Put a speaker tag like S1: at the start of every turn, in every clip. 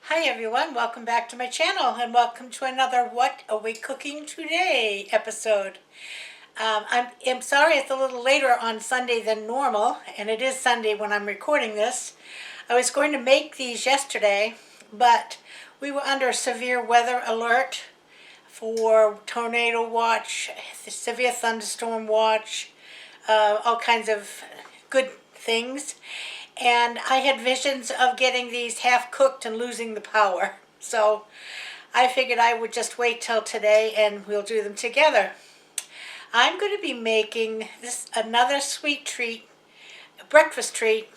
S1: Hi everyone, welcome back to my channel and welcome to another What Are We Cooking Today episode. I'm sorry it's a little later on Sunday than normal, and it is Sunday when I'm recording this. I was going to make these yesterday, but we were under severe weather alert for tornado watch, severe thunderstorm watch, all kinds of good things. And I had visions of getting these half cooked and losing the power. So I figured I would just wait till today and we'll do them together. I'm going to be making this another sweet treat, a breakfast treat,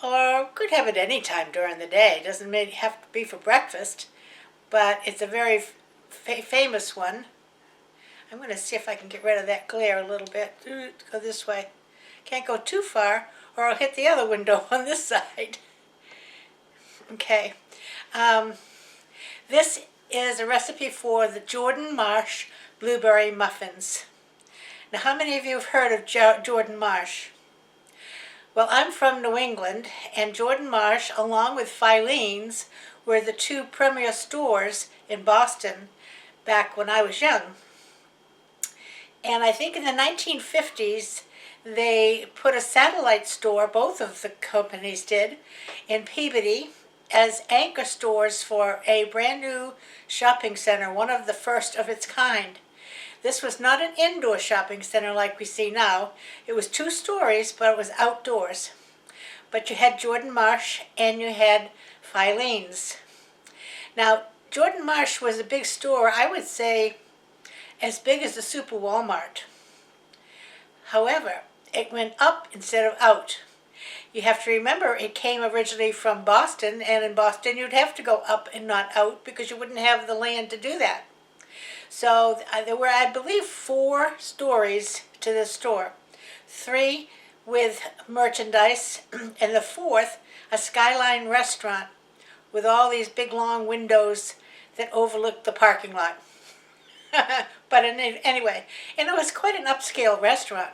S1: or could have it any time during the day. It doesn't have to be for breakfast, but it's a very famous one. I'm going to see if I can get rid of that glare a little bit. Go this way. Can't go too far, or I'll hit the other window on this side. Okay. This is a recipe for the Jordan Marsh Blueberry Muffins. Now, how many of you have heard of Jordan Marsh? Well, I'm from New England, and Jordan Marsh, along with Filene's, were the two premier stores in Boston back when I was young. And I think in the 1950s, they put a satellite store, both of the companies did, in Peabody as anchor stores for a brand new shopping center, one of the first of its kind. This was not an indoor shopping center like we see now. It was 2 stories, but it was outdoors. But you had Jordan Marsh and you had Filene's. Now, Jordan Marsh was a big store, I would say as big as the Super Walmart. However, it went up instead of out. You have to remember it came originally from Boston, and in Boston you'd have to go up and not out because you wouldn't have the land to do that. So there were, I believe, 4 stories to this store. 3 with merchandise, and the 4th, a skyline restaurant with all these big long windows that overlooked the parking lot. But anyway, and it was quite an upscale restaurant.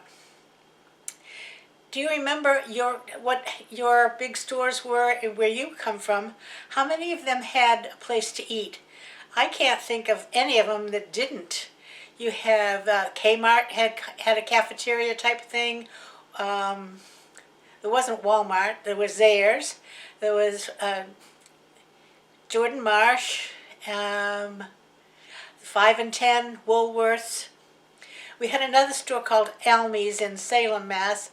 S1: Do you remember what your big stores were where you come from? How many of them had a place to eat? I can't think of any of them that didn't. You have Kmart had a cafeteria type thing. There wasn't Walmart. There was Zayre's. There was Jordan Marsh, 5 and 10, Woolworths. We had another store called Almy's in Salem, Mass.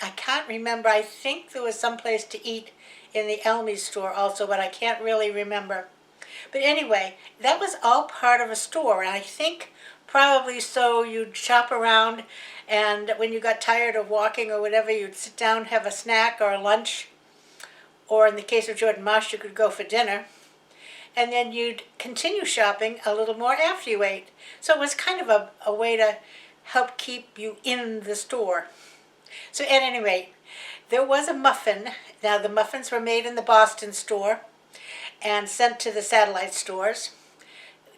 S1: I can't remember. I think there was some place to eat in the Almy's store also, but I can't really remember. But anyway, that was all part of a store, and I think probably so you'd shop around, and when you got tired of walking or whatever, you'd sit down, have a snack or a lunch, or in the case of Jordan Marsh, you could go for dinner, and then you'd continue shopping a little more after you ate. So it was kind of a way to help keep you in the store. So at any rate, there was a muffin. Now the muffins were made in the Boston store and sent to the satellite stores,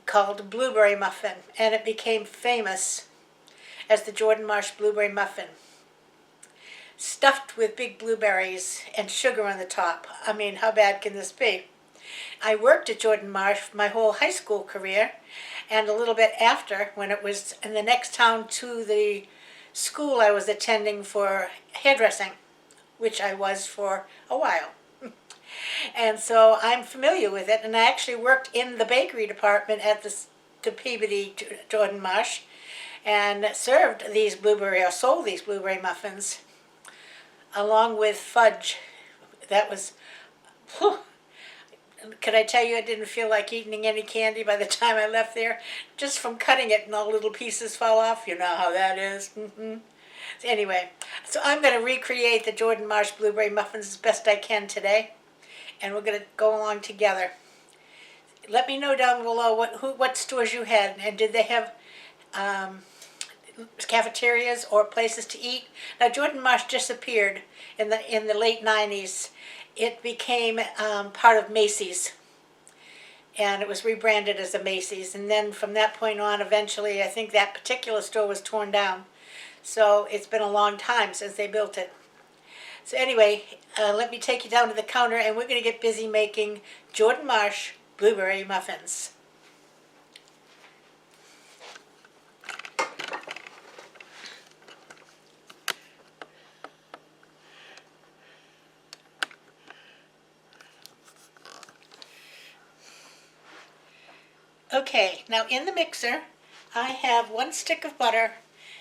S1: called Blueberry Muffin, and it became famous as the Jordan Marsh Blueberry Muffin. Stuffed with big blueberries and sugar on the top. I mean, how bad can this be? I worked at Jordan Marsh my whole high school career, and a little bit after, when it was in the next town to the school I was attending for hairdressing, which I was for a while. And so I'm familiar with it, and I actually worked in the bakery department at the Peabody Jordan Marsh and served these sold these blueberry muffins along with fudge. That was, whew. Could I tell you I didn't feel like eating any candy by the time I left there? Just from cutting it and all little pieces fall off. You know how that is. Anyway, so I'm going to recreate the Jordan Marsh Blueberry Muffins as best I can today. And we're going to go along together. Let me know down below what stores you had, and did they have cafeterias or places to eat? Now Jordan Marsh disappeared in the late 90s. It became part of Macy's, and it was rebranded as a Macy's, and then from that point on, eventually, I think that particular store was torn down. So it's been a long time since they built it. So anyway, let me take you down to the counter and we're going to get busy making Jordan Marsh Blueberry Muffins. Okay, now in the mixer I have 1 stick of butter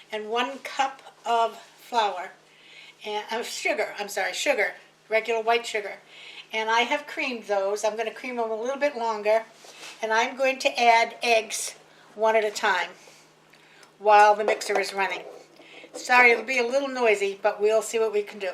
S1: and 1 cup of flour and sugar, regular white sugar. And I have creamed those. I'm going to cream them a little bit longer, and I'm going to add eggs one at a time while the mixer is running. Sorry, it'll be a little noisy, but we'll see what we can do.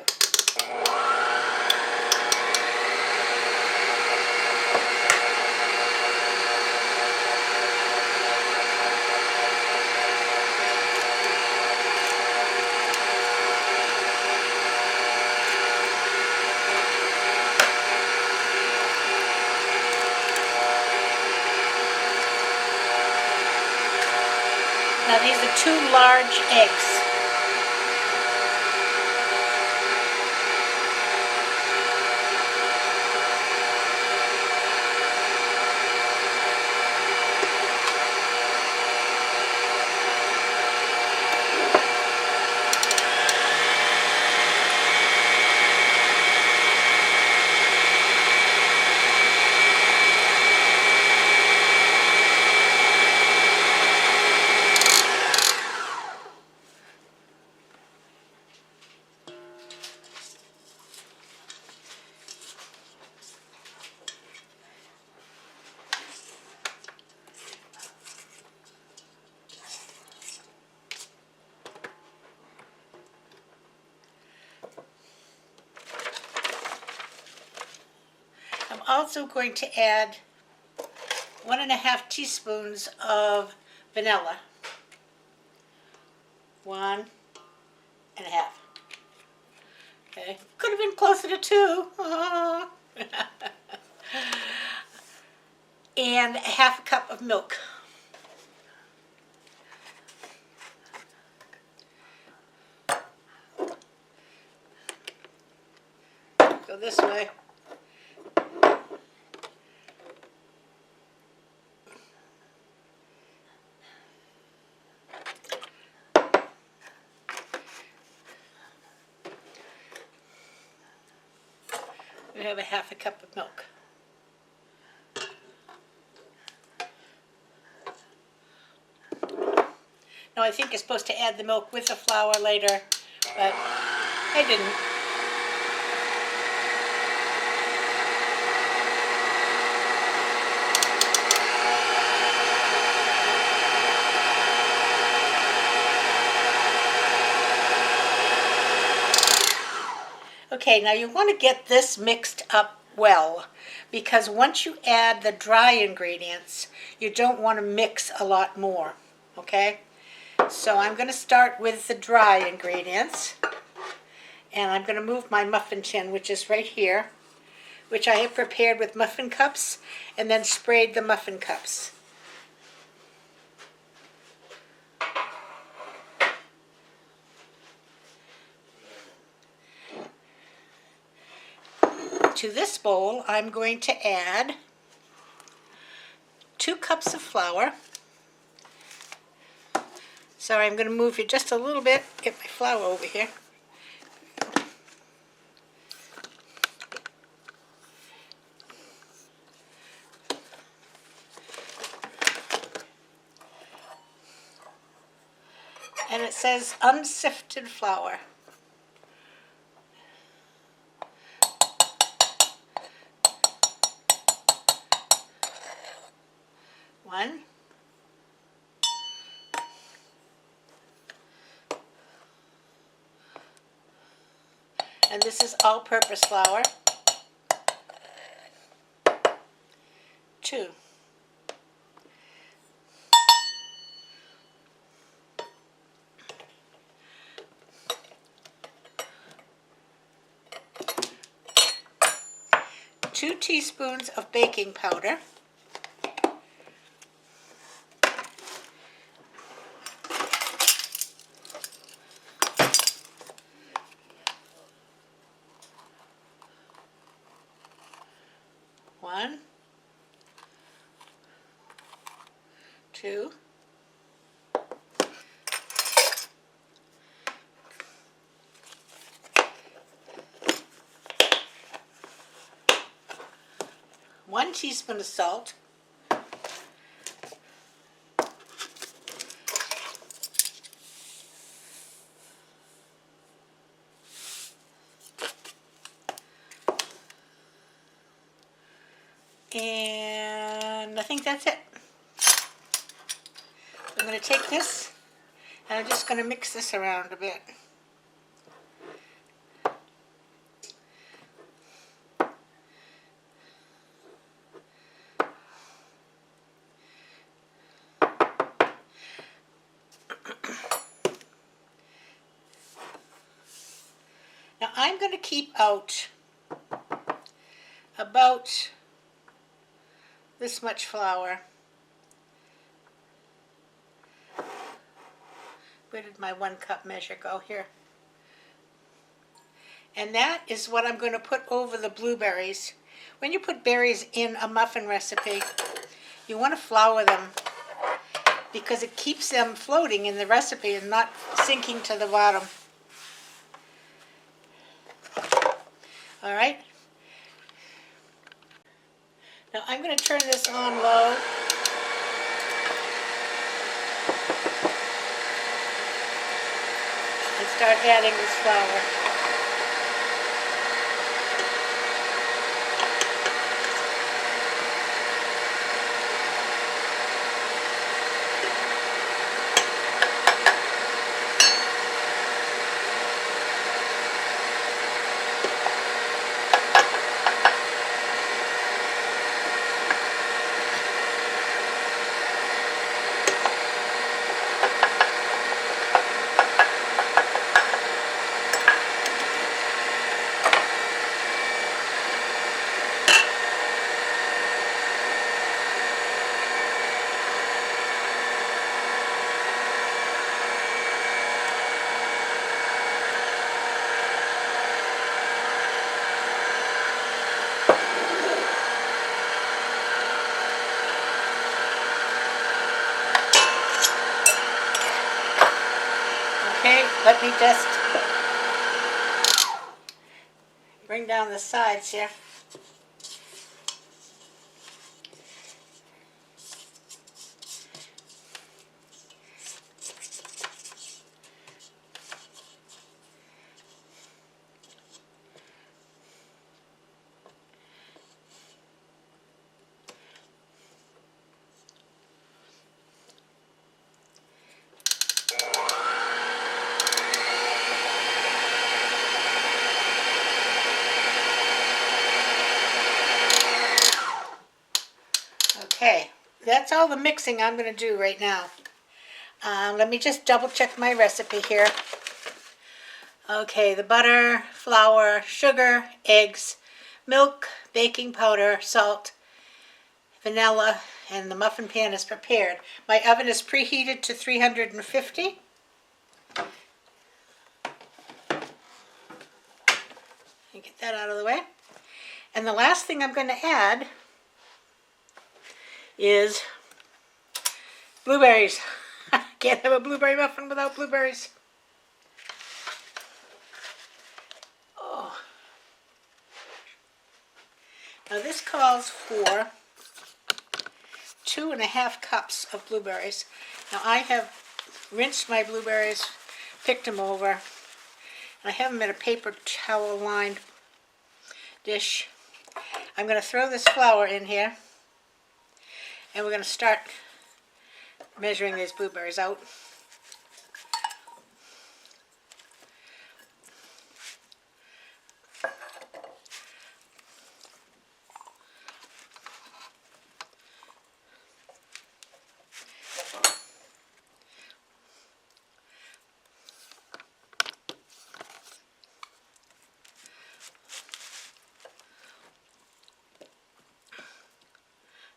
S1: Now these are 2 large eggs. I'm also going to add 1½ teaspoons of vanilla. 1½ Okay, could have been closer to 2. And ½ cup of milk. Go this way. We have ½ cup of milk. Now I think you're supposed to add the milk with the flour later, but I didn't. Okay, now you want to get this mixed up well, because once you add the dry ingredients, you don't want to mix a lot more, okay? So I'm going to start with the dry ingredients, and I'm going to move my muffin tin, which is right here, which I have prepared with muffin cups, and then sprayed the muffin cups. To this bowl, I'm going to add 2 cups of flour. Sorry, I'm going to move you just a little bit, get my flour over here. And it says unsifted flour. One. And this is all-purpose flour. 2. 2 teaspoons of baking powder. 1 1, 2, 1 teaspoon of salt, and I think that's it. I'm going to take this and I'm just going to mix this around a bit. Now I'm going to keep out about this much flour. Where did my 1 cup measure go? Here. And that is what I'm going to put over the blueberries. When you put berries in a muffin recipe, you want to flour them because it keeps them floating in the recipe and not sinking to the bottom. All right. Now I'm going to turn this on low. And start adding this flour. Okay, let me just bring down the sides here. Okay, that's all the mixing I'm going to do right now. Let me just double check my recipe here. Okay, the butter, flour, sugar, eggs, milk, baking powder, salt, vanilla, and the muffin pan is prepared. My oven is preheated to 350. Get that out of the way. And the last thing I'm going to add is blueberries. Can't have a blueberry muffin without blueberries. Oh. Now this calls for 2.5 cups of blueberries. Now I have rinsed my blueberries, picked them over, and I have them in a paper towel lined dish. I'm going to throw this flour in here, and we're going to start measuring these blueberries out.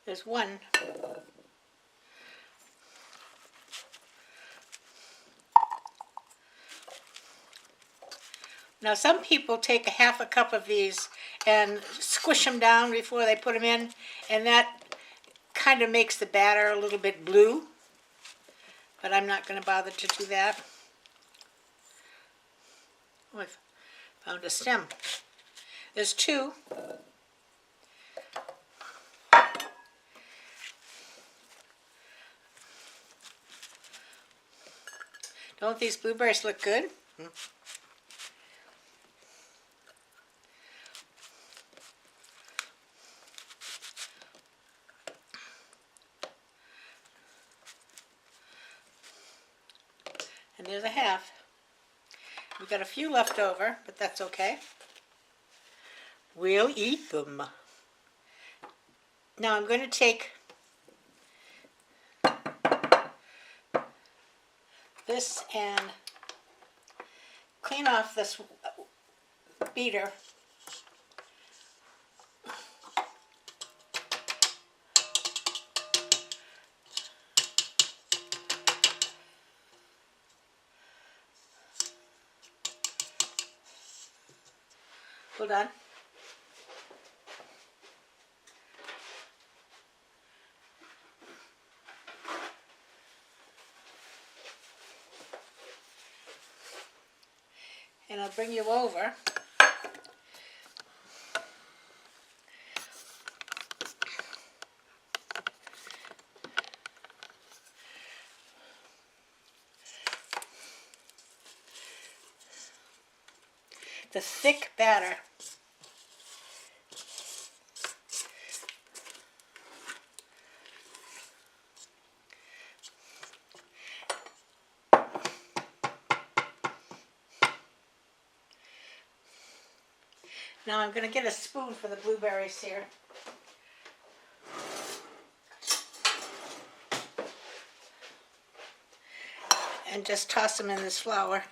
S1: There's 1. Now some people take a half a cup of these and squish them down before they put them in, and that kind of makes the batter a little bit blue, but I'm not going to bother to do that. Oh, I found a stem. There's two. Don't these blueberries look good? And there's a half. We've got a few left over, but that's okay. We'll eat them. Now I'm going to take this and clean off this beater. Hold on. And I'll bring you over. The thick batter. Now I'm going to get a spoon for the blueberries here. And just toss them in this flour.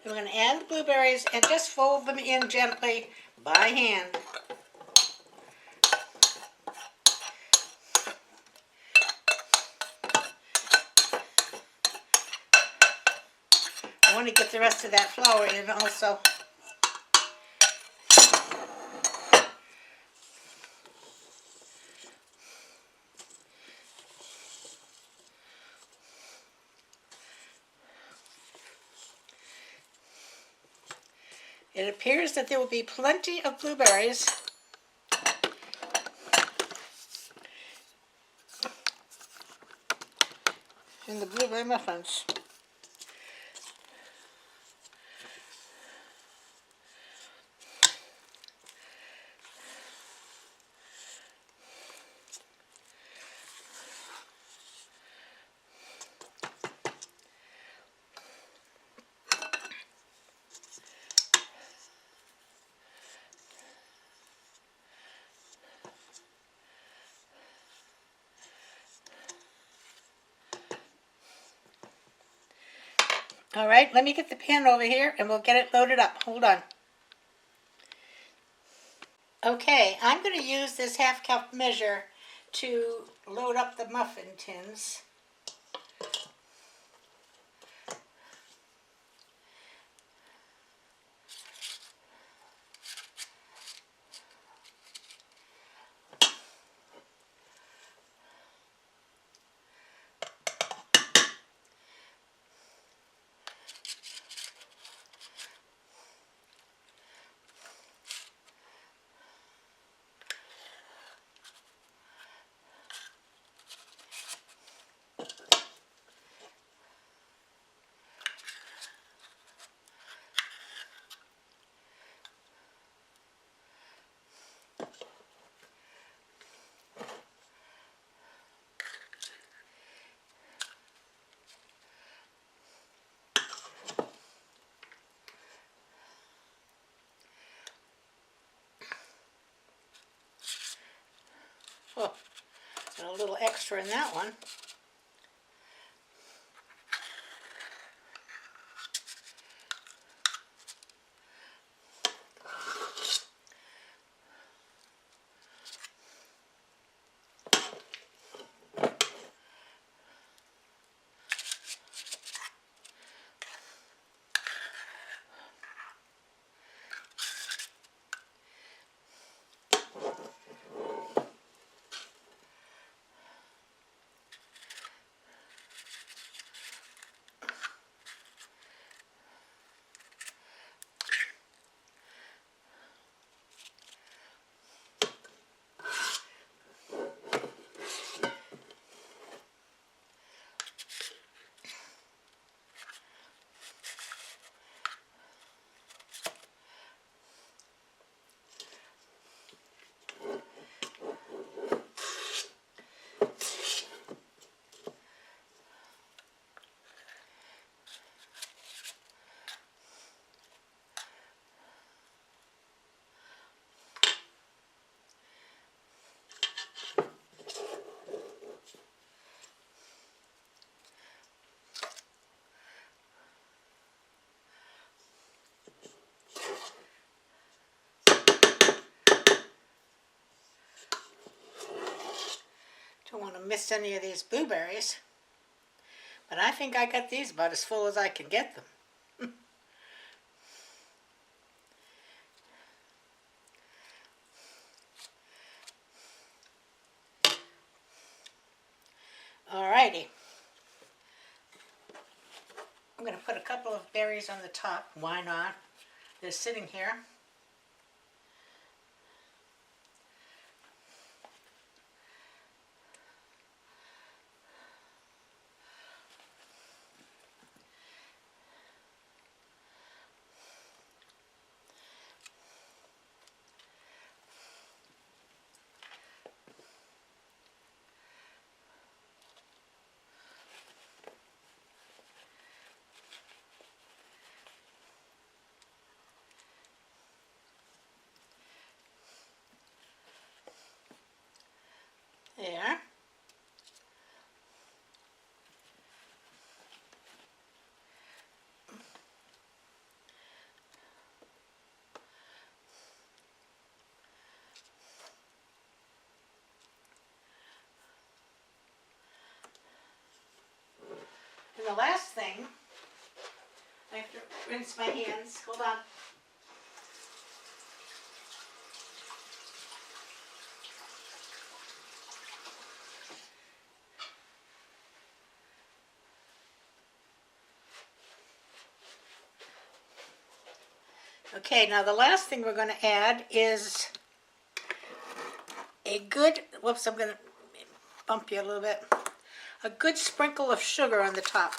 S1: And we're going to add the blueberries and just fold them in gently by hand. I want to get the rest of that flour in also. It appears that there will be plenty of blueberries in the blueberry muffins. All right, let me get the pan over here and we'll get it loaded up. Hold on. Okay, I'm going to use this half cup measure to load up the muffin tins. Oh, and a little extra in that one. Don't want to miss any of these blueberries, but I think I got these about as full as I can get them. Alrighty. I'm going to put a couple of berries on the top. Why not? They're sitting here. There. And the last thing, I have to rinse my hands. Hold on. Okay, now the last thing we're going to add is a good, whoops, I'm going to bump you a little bit, a good sprinkle of sugar on the top.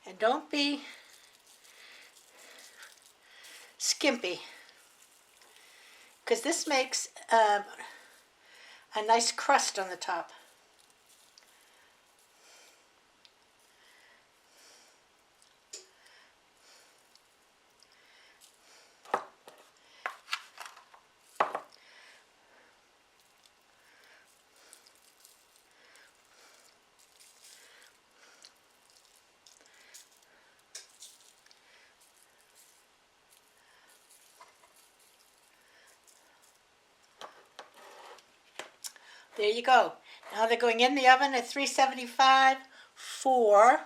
S1: And don't be skimpy, because this makes a nice crust on the top. There you go. Now they're going in the oven at 375 for,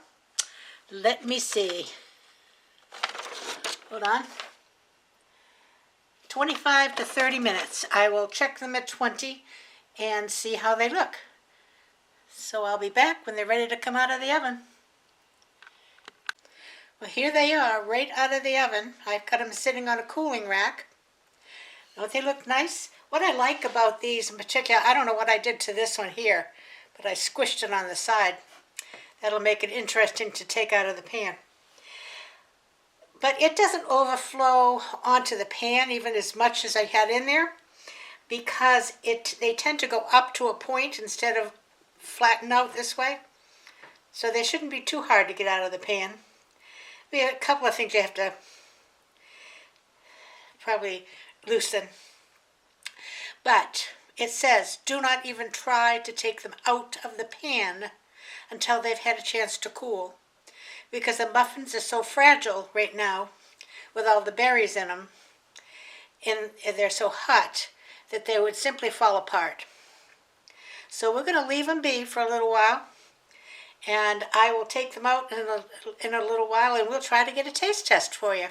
S1: let me see, hold on, 25 to 30 minutes. I will check them at 20 and see how they look. So I'll be back when they're ready to come out of the oven. Well, here they are, right out of the oven. I've got them sitting on a cooling rack. Don't they look nice? What I like about these in particular, I don't know what I did to this one here, but I squished it on the side. That'll make it interesting to take out of the pan. But it doesn't overflow onto the pan even as much as I had in there, because they tend to go up to a point instead of flatten out this way. So they shouldn't be too hard to get out of the pan. We have a couple of things you have to probably loosen. But it says, do not even try to take them out of the pan until they've had a chance to cool. Because the muffins are so fragile right now with all the berries in them, and they're so hot that they would simply fall apart. So we're going to leave them be for a little while, and I will take them out in a little while, and we'll try to get a taste test for you.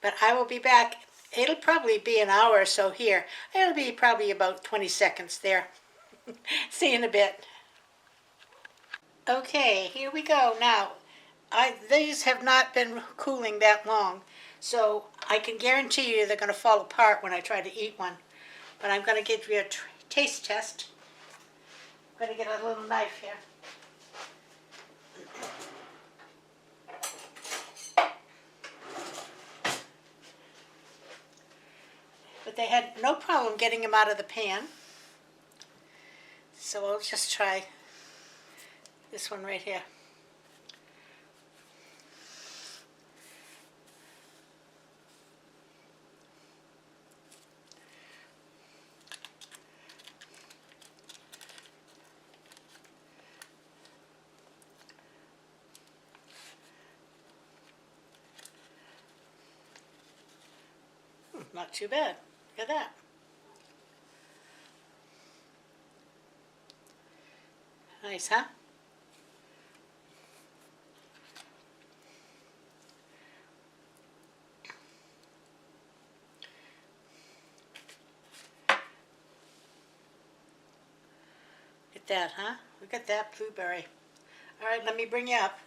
S1: But I will be back. It'll probably be an hour or so here. It'll be probably about 20 seconds there. See you in a bit. Okay, here we go. Now, these have not been cooling that long, so I can guarantee you they're going to fall apart when I try to eat one. But I'm going to give you a taste test. I'm going to get a little knife here. But they had no problem getting them out of the pan. So I'll just try this one right here. Not too bad. Look at that. Nice, huh? Look at that, huh? Look at that blueberry. All right, let me bring you up.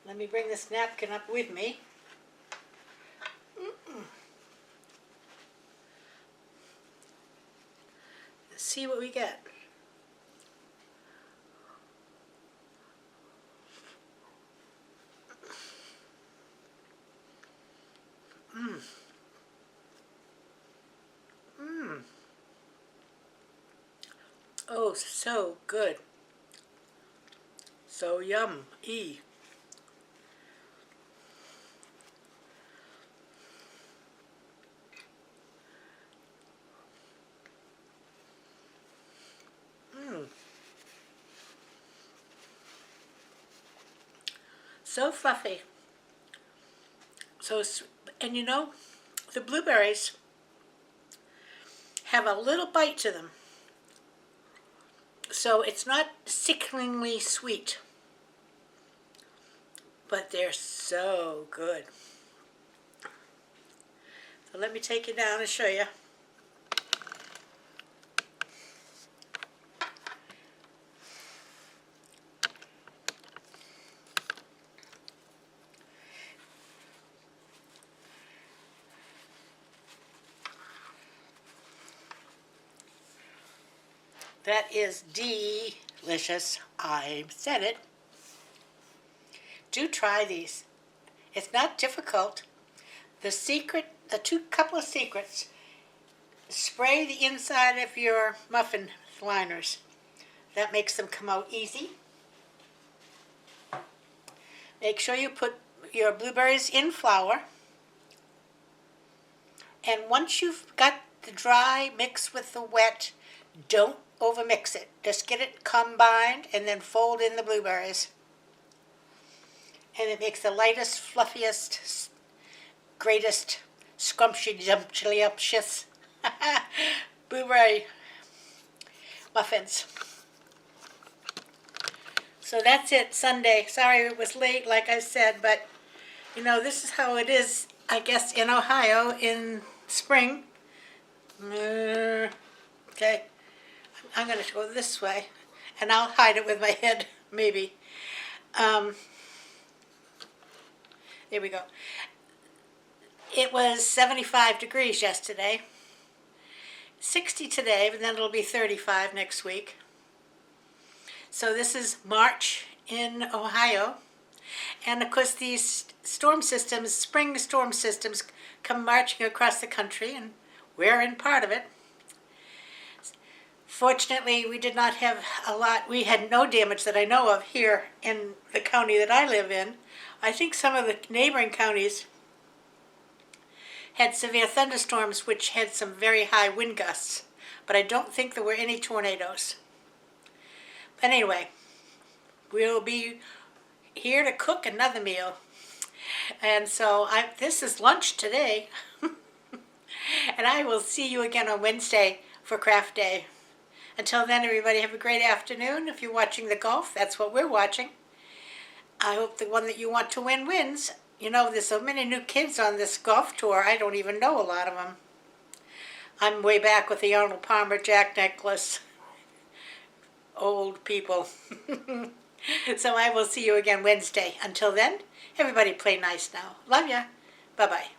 S1: Let me bring this napkin up with me. Let's see what we get. Oh, so good. So yum-y. So fluffy. And you know, the blueberries have a little bite to them. So it's not sickeningly sweet, but they're so good. So let me take you down and show you. That is delicious. I said it. Do try these. It's not difficult. The couple of secrets: spray the inside of your muffin liners. That makes them come out easy. Make sure you put your blueberries in flour. And once you've got the dry mixed with the wet, don't overmix it. Just get it combined and then fold in the blueberries. And it makes the lightest, fluffiest, greatest, scrumptious blueberry muffins. So that's it, Sunday. Sorry it was late, like I said, but you know, this is how it is, I guess, in Ohio in spring. Okay. I'm going to go this way, and I'll hide it with my head, maybe. There we go. It was 75 degrees yesterday, 60 today, but then it'll be 35 next week. So this is March in Ohio, and of course these storm systems, spring storm systems, come marching across the country, and we're in part of it. Fortunately, we did not have a lot. We had no damage that I know of here in the county that I live in. I think some of the neighboring counties had severe thunderstorms which had some very high wind gusts, but I don't think there were any tornadoes. But anyway, we'll be here to cook another meal. And so this is lunch today. And I will see you again on Wednesday for craft day. Until then, everybody have a great afternoon. If you're watching the golf, that's what we're watching. I hope the one that you want to win wins. You know, there's so many new kids on this golf tour, I don't even know a lot of them. I'm way back with the Arnold Palmer, Jack Nicklaus, old people. So I will see you again Wednesday. Until then, everybody play nice now. Love ya. Bye-bye.